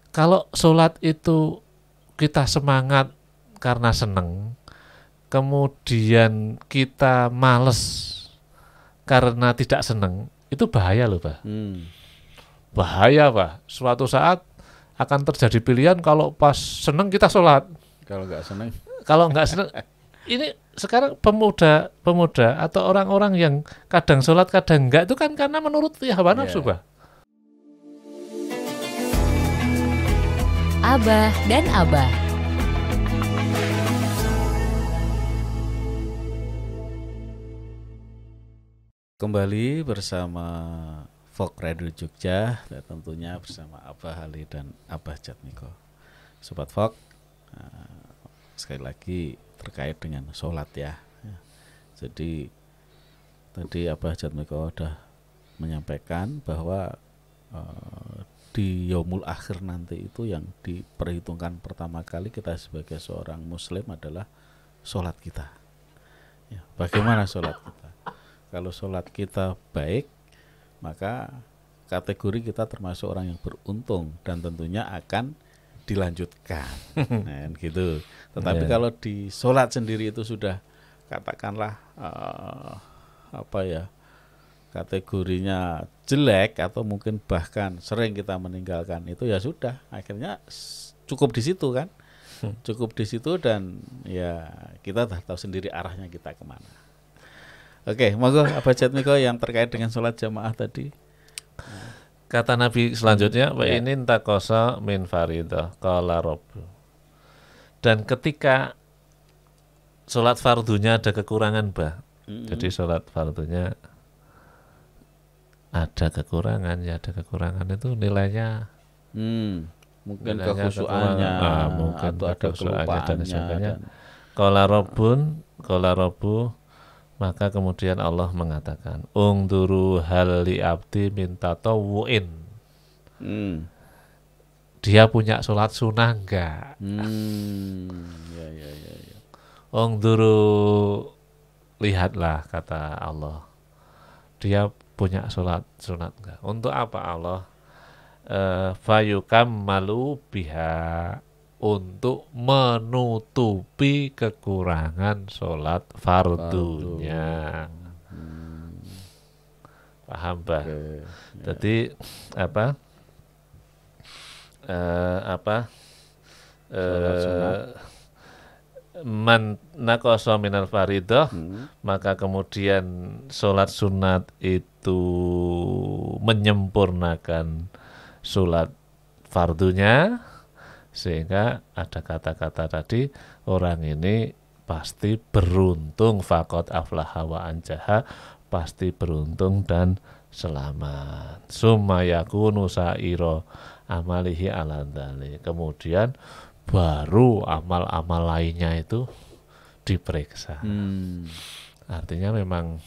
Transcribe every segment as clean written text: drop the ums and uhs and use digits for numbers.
Kalau sholat itu kita semangat karena seneng, kemudian kita males karena tidak seneng, itu bahaya loh, Pak. Bahaya, Pak. Suatu saat akan terjadi pilihan kalau pas seneng kita sholat. Kalau nggak seneng, Kalau nggak seneng, ini sekarang pemuda atau orang-orang yang kadang sholat kadang enggak itu kan karena menurut hawa nafsu, Pak. Abah dan Abah. kembali bersama Folk Radio Jogja, dan tentunya bersama Abah Ali dan Abah Jatmiko. Sobat Folk, sekali lagi terkait dengan sholat ya. Jadi tadi Abah Jatmiko sudah menyampaikan bahwa di yaumul akhir nanti itu yang diperhitungkan pertama kali kita sebagai seorang muslim adalah sholat kita ya, bagaimana sholat kita. Kalau sholat kita baik, maka kategori kita termasuk orang yang beruntung dan tentunya akan dilanjutkan. Nah, gitu. Tetapi kalau di sholat sendiri itu sudah katakanlah kategorinya jelek atau mungkin bahkan sering kita meninggalkan, itu ya sudah, akhirnya cukup di situ kan. Cukup di situ dan ya kita tahu sendiri arahnya kita kemana. Oke, monggo Abah Jatmiko yang terkait dengan sholat jamaah tadi. Kata Nabi selanjutnya, wa inin takosa min faridah qala rabbu. Dan ketika sholat fardunya ada kekurangan, Bah. Jadi sholat fardunya ada kekurangan, ya ada kekurangan itu nilainya mungkin kekhusyuannya mungkin atau ada kelupaannya dan sebagainya. Qala rabbu, maka kemudian Allah mengatakan, ungduru hal li abdi min tatawu'in. Dia punya sholat sunnah enggak? Ya. Ungduru, lihatlah, kata Allah, dia punya sholat sunat enggak? Untuk apa Allah? Fayukam malu biha, untuk menutupi kekurangan sholat fardunya. Paham, Bah? Jadi man naqasa minal faridah, maka kemudian sholat sunat itu menyempurnakan sholat fardunya, sehingga ada kata-kata tadi, orang ini pasti beruntung, faqad aflaha wa anjaha, pasti beruntung dan selamat. Summa yakunu sa'ira amalihi ala dzalik. Kemudian baru amal-amal lainnya itu diperiksa. Artinya memang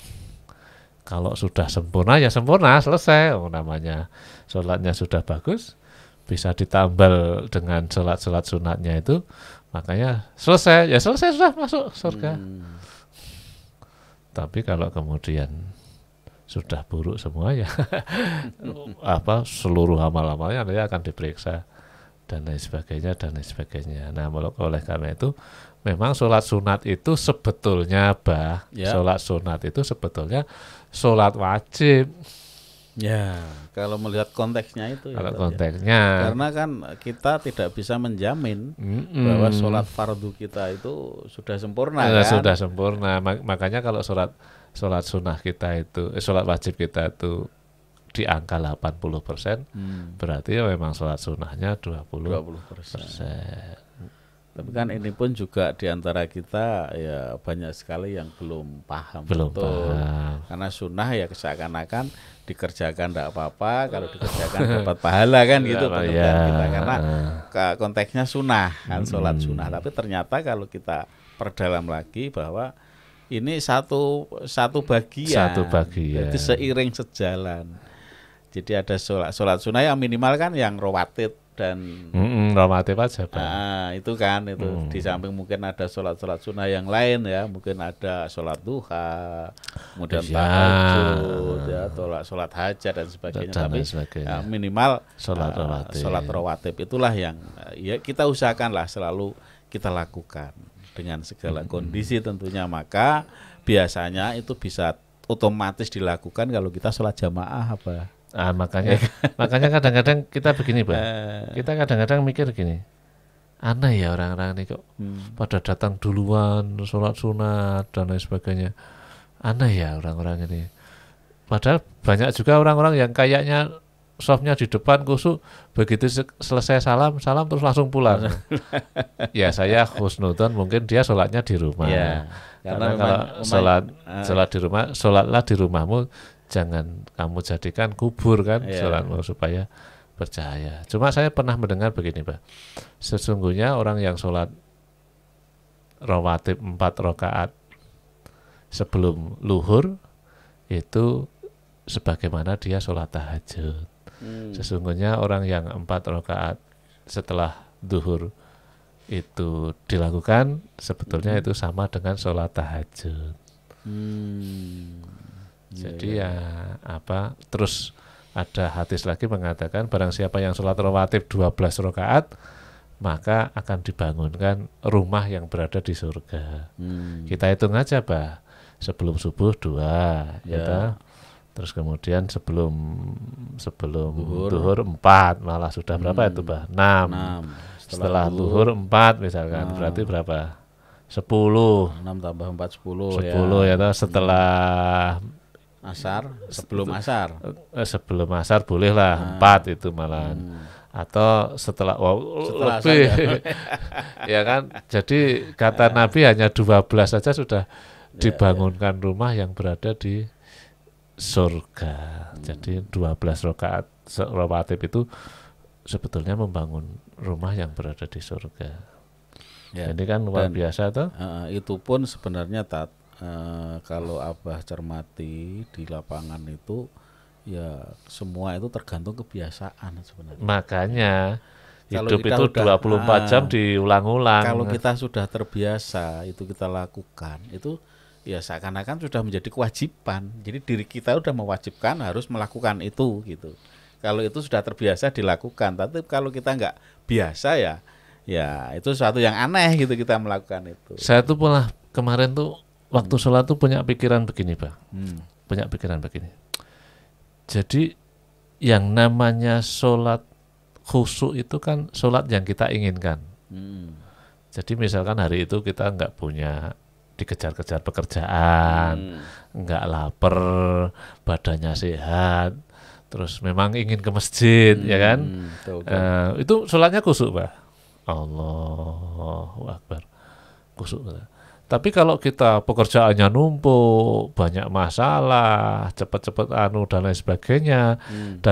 kalau sudah sempurna ya sempurna, selesai. Namanya sholatnya sudah bagus, bisa ditambal dengan sholat-sholat sunatnya itu, makanya selesai, ya selesai, sudah masuk surga. Tapi kalau kemudian sudah buruk semua ya seluruh amal-amalnya dia akan diperiksa dan lain sebagainya. Nah, oleh karena itu memang sholat sunat itu sebetulnya sholat sunat itu sebetulnya sholat wajib. Ya, kalau melihat konteksnya itu. Kalau konteksnya. Karena kan kita tidak bisa menjamin bahwa sholat fardu kita itu sudah sempurna. Sudah sempurna. Makanya kalau sholat sunnah kita itu, sholat wajib kita itu di angka 80%, berarti ya memang sholat sunnahnya 20%. Tapi kan ini pun juga diantara kita ya banyak sekali yang belum paham. Karena sunnah ya seakan-akan dikerjakan tidak apa-apa, kalau dikerjakan dapat pahala kan gitu pengertian kita, karena konteksnya sunnah kan, sholat sunnah. Tapi ternyata kalau kita perdalam lagi bahwa ini satu bagian. Jadi seiring sejalan. Jadi ada sholat sunnah yang minimal kan yang rawatib dan Rawatib aja, Pak. Itu kan itu di samping mungkin ada sholat-sholat sunnah yang lain ya, mungkin ada sholat duha, kemudian tahajud, ya, sholat hajat dan sebagainya. Tapi minimal sholat rawatib itulah yang ya kita usahakanlah selalu kita lakukan dengan segala kondisi tentunya. Maka biasanya itu bisa otomatis dilakukan kalau kita sholat jamaah apa. Makanya kadang-kadang kita begini, Pak. Kita kadang-kadang mikir gini, aneh ya orang-orang ini kok pada datang duluan sholat sunat dan lain sebagainya. Aneh ya orang-orang ini. Padahal banyak juga orang-orang yang kayaknya softnya di depan kusuk, begitu selesai salam terus langsung pulang. Ya saya husnudon, mungkin dia sholatnya di rumah. Ya, karena kalau sholat di rumah, sholatlah di rumahmu, jangan kamu jadikan kubur kan sholatmu supaya percaya. Cuma saya pernah mendengar begini, Pak. Sesungguhnya orang yang sholat rawatib 4 rakaat sebelum luhur itu sebagaimana dia sholat tahajud. Sesungguhnya orang yang 4 rakaat setelah duhur itu dilakukan sebetulnya itu sama dengan sholat tahajud. Jadi terus ada hadis lagi mengatakan barang siapa yang sholat rawatib 12 rakaat maka akan dibangunkan rumah yang berada di surga. Kita hitung aja, Pak. Sebelum subuh 2 gitu. Terus kemudian sebelum duhur 4, malah sudah berapa itu, Pak? 6. Setelah duhur 4 misalkan, berarti berapa? 10. 6 tambah 4 10 ya. Setelah asar, sebelum asar. Sebelum asar bolehlah 4 itu malah. Atau setelah lebih. Ya kan? Jadi kata Nabi hanya 12 saja sudah dibangunkan rumah yang berada di surga. Jadi 12 rakaat rawatib itu sebetulnya membangun rumah yang berada di surga. Jadi kan luar biasa tuh. Itu pun sebenarnya kalau Abah cermati di lapangan itu ya semua itu tergantung kebiasaan sebenarnya. Makanya hidup itu 24 jam diulang-ulang. Kalau kita sudah terbiasa itu kita lakukan, itu ya seakan-akan sudah menjadi kewajiban. Jadi diri kita sudah mewajibkan harus melakukan itu gitu. Kalau itu sudah terbiasa dilakukan. Tapi kalau kita nggak biasa ya itu sesuatu yang aneh gitu kita melakukan itu. Saya tuh pernah kemarin tuh waktu sholat tuh punya pikiran begini, Pak. Punya pikiran begini. Jadi yang namanya sholat khusyuk itu kan sholat yang kita inginkan. Jadi misalkan hari itu kita nggak punya, dikejar-kejar pekerjaan, nggak lapar, badannya sehat, terus memang ingin ke masjid, ya kan? Itu sholatnya khusyuk, Pak. Allahu Akbar, khusyuk. Tapi kalau kita pekerjaannya numpuk, banyak masalah, cepat-cepat dan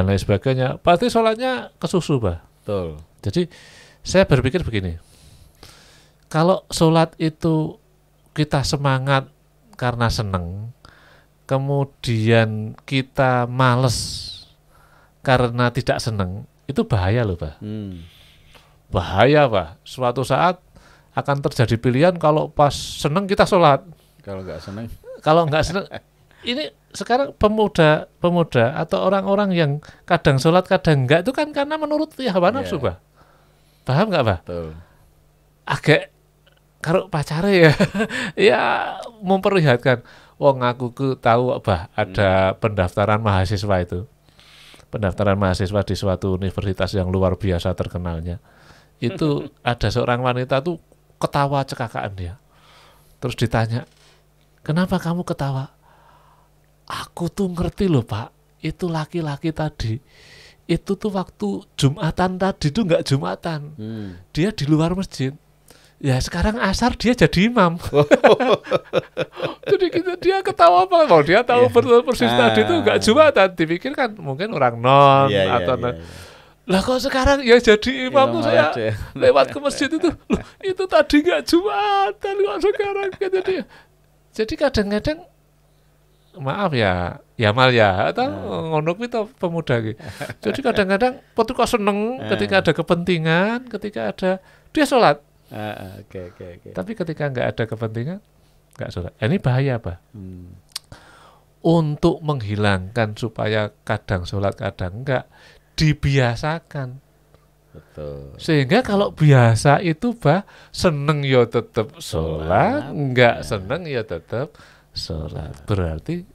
lain sebagainya, pasti sholatnya kesusu, Pak. Betul. Jadi saya berpikir begini, kalau sholat itu kita semangat karena seneng, kemudian kita males karena tidak seneng, itu bahaya loh, Pak. Bahaya, Pak. Suatu saat akan terjadi pilihan kalau pas seneng kita sholat. Kalau nggak seneng, ini sekarang pemuda atau orang-orang yang kadang sholat kadang enggak itu kan karena menurut hawa nafsu, Pak. Paham nggak, Pak? Betul. Agak karo pacare ya, ya memperlihatkan. Wong aku tahu, Pak, ada pendaftaran mahasiswa itu. Pendaftaran mahasiswa di suatu universitas yang luar biasa terkenalnya. Itu ada seorang wanita tuh ketawa cekakaan dia. Terus ditanya, kenapa kamu ketawa? Aku tuh ngerti loh, Pak, itu laki-laki tadi, itu tuh waktu Jumatan tadi tuh nggak Jumatan, dia di luar masjid. Ya sekarang asar dia jadi imam. Jadi dia ketawa apa? Mau dia tahu persis tadi itu nggak Jumatan, dipikir kan mungkin orang non atau lah kok sekarang ya jadi imam tuh saya lewat ke masjid itu, loh, itu tadi nggak Jumatan kok sekarang gitu dia. Jadi kadang-kadang maaf ya mal ya atau ngono kuwi to pemuda ki. Jadi kadang-kadang ketika seneng, ketika ada kepentingan, ketika ada dia sholat. Oke. Tapi ketika nggak ada kepentingan, nggak sholat. Ini bahaya, Pak. Untuk menghilangkan supaya kadang sholat, kadang enggak, dibiasakan. Betul. Sehingga kalau biasa itu seneng ya tetap sholat, enggak seneng ya tetap sholat. Berarti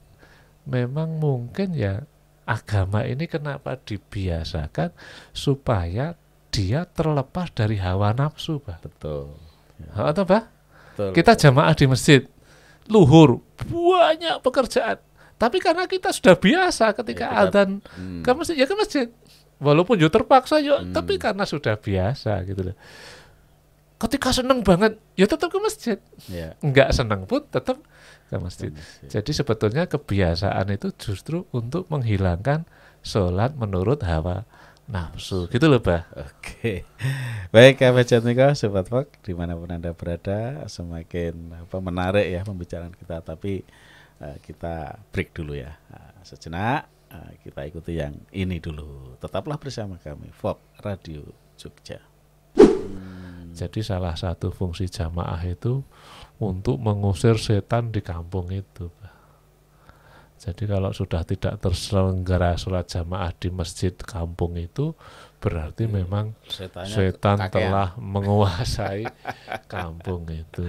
memang mungkin ya agama ini kenapa dibiasakan supaya dia terlepas dari hawa nafsu, Pak. Betul. Atau Pak? Betul. Kita jamaah di masjid, luhur, banyak pekerjaan. Tapi karena kita sudah biasa ketika adzan ke masjid, ya ke masjid. Walaupun yo terpaksa yo, tapi karena sudah biasa gitu loh. Ketika seneng banget, ya tetap ke masjid. Enggak seneng pun tetap ke masjid. Jadi sebetulnya kebiasaan itu justru untuk menghilangkan sholat menurut hawa nafsu. Gitu loh, Pak. Oke. Baik, Abah Jatmiko, Sobat Fok, dimanapun Anda berada, semakin menarik ya pembicaraan kita. Tapi kita break dulu ya. Sejenak. Kita ikuti yang ini dulu. Tetaplah bersama kami, Fok Radio Jogja. Jadi salah satu fungsi jamaah itu untuk mengusir setan di kampung itu. Jadi kalau sudah tidak terselenggara sholat jamaah di masjid kampung itu, berarti memang setan telah menguasai kampung itu.